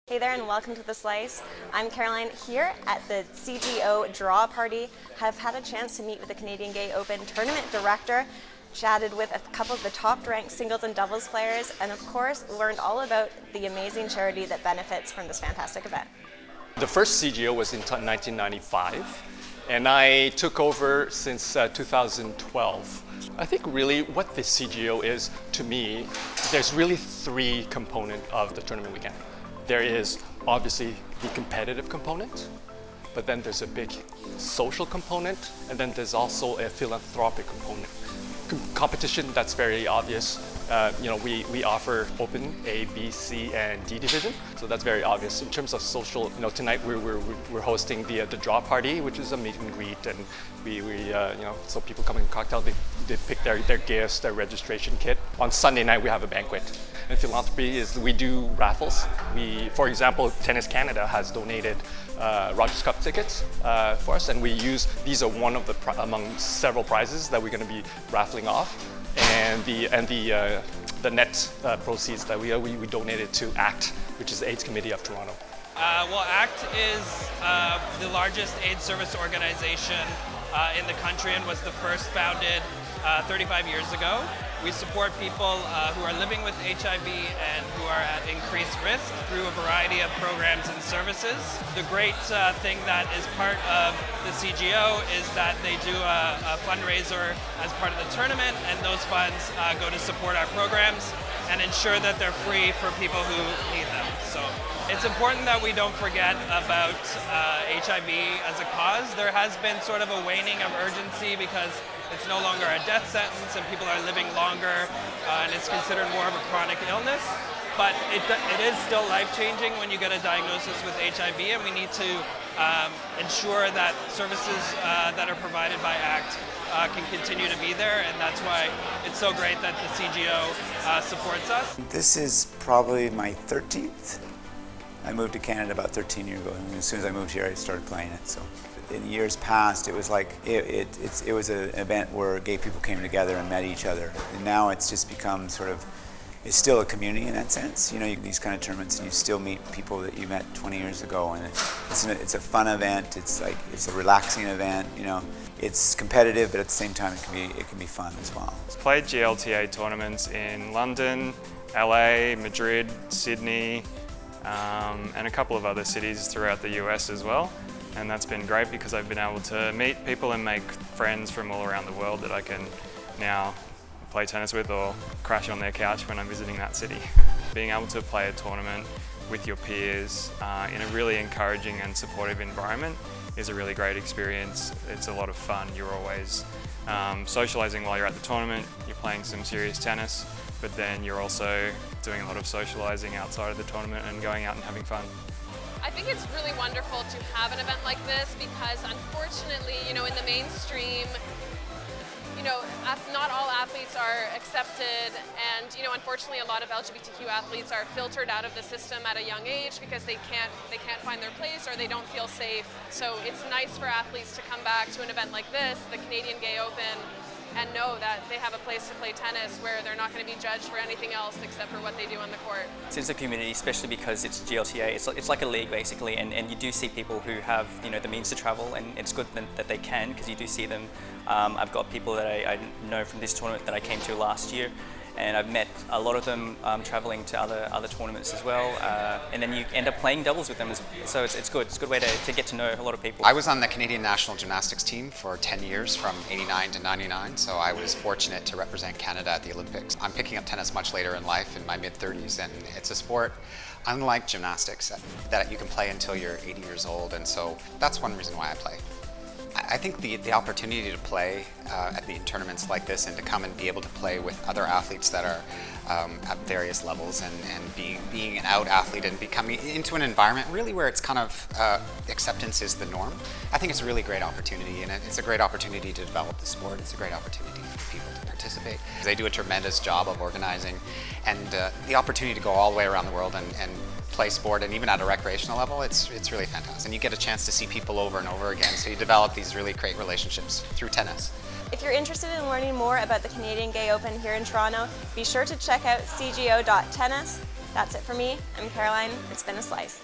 Hey there and welcome to The Slice. I'm Caroline here at the CGO draw party. Have had a chance to meet with the Canadian Gay Open tournament director, chatted with a couple of the top ranked singles and doubles players, and of course learned all about the amazing charity that benefits from this fantastic event. The first CGO was in 1995 and I took over since 2012. I think really what the CGO is to me, there's really three components of the tournament weekend. There is obviously the competitive component, but then there's a big social component, and then there's also a philanthropic component. Competition, that's very obvious. We offer open A, B, C, and D division, so that's very obvious. In terms of social, tonight we're hosting the draw party, which is a meet and greet, and so people come in cocktail, they pick their gifts, their registration kit. On Sunday night we have a banquet. And philanthropy is we do raffles. For example, Tennis Canada has donated Rogers Cup tickets for us, and these are one of among several prizes that we're going to be raffling off, and the net proceeds that we donated to ACT, which is the AIDS Committee of Toronto. Well, ACT is the largest AIDS service organization in the country and was the first founded 35 years ago. We support people who are living with HIV and who are at increased risk through a variety of programs and services. The great thing that is part of the CGO is that they do a fundraiser as part of the tournament, and those funds go to support our programs and ensure that they're free for people who need them. So it's important that we don't forget about HIV as a cause. There has been sort of a waning of urgency because it's no longer a death sentence and people are living longer and it's considered more of a chronic illness. But it is still life-changing when you get a diagnosis with HIV, and we need to ensure that services that are provided by ACT can continue to be there, and that's why it's so great that the CGO supports us. This is probably my 13th. I moved to Canada about 13 years ago, and as soon as I moved here I started playing it. So in years past it was like it was an event where gay people came together and met each other, and now it's just become sort of, it's still a community in that sense. These kind of tournaments, and you still meet people that you met 20 years ago, and it's a fun event. It's a relaxing event. It's competitive, but at the same time it can be fun as well. I've played GLTA tournaments in London, LA, Madrid, Sydney, and a couple of other cities throughout the US as well. And that's been great because I've been able to meet people and make friends from all around the world that I can now play tennis with or crash on their couch when I'm visiting that city. Being able to play a tournament with your peers in a really encouraging and supportive environment is a really great experience. It's a lot of fun. You're always socialising while you're at the tournament, you're playing some serious tennis, but then you're also doing a lot of socialising outside of the tournament and going out and having fun. I think it's really wonderful to have an event like this because unfortunately, in the mainstream, not all athletes are accepted, and unfortunately a lot of LGBTQ athletes are filtered out of the system at a young age because they can't find their place or they don't feel safe. So it's nice for athletes to come back to an event like this, the Canadian Gay Open, and know that they have a place to play tennis where they're not going to be judged for anything else except for what they do on the court. It's a community, especially because it's GLTA. It's like a league basically, and you do see people who have the means to travel, and it's good that they can, because you do see them. I've got people that I know from this tournament that I came to last year, and I've met a lot of them traveling to other tournaments as well, and then you end up playing doubles with them, so it's good. It's a good way to get to know a lot of people. I was on the Canadian national gymnastics team for 10 years, from 89 to 99, so I was fortunate to represent Canada at the Olympics. I'm picking up tennis much later in life, in my mid-30s, and it's a sport unlike gymnastics that you can play until you're 80 years old, and so that's one reason why I play. I think the opportunity to play at the tournaments like this and to come and be able to play with other athletes that are at various levels and being an out athlete and becoming into an environment really where it's kind of acceptance is the norm, I think it's a really great opportunity, and it's a great opportunity to develop the sport. It's a great opportunity for people to participate. They do a tremendous job of organizing, and the opportunity to go all the way around the world and play sport, and even at a recreational level, it's really fantastic. And you get a chance to see people over and over again, so you develop these really great relationships through tennis. If you're interested in learning more about the Canadian Gay Open here in Toronto, be sure to check out CGO.TENNIS. That's it for me. I'm Caroline. It's been a slice.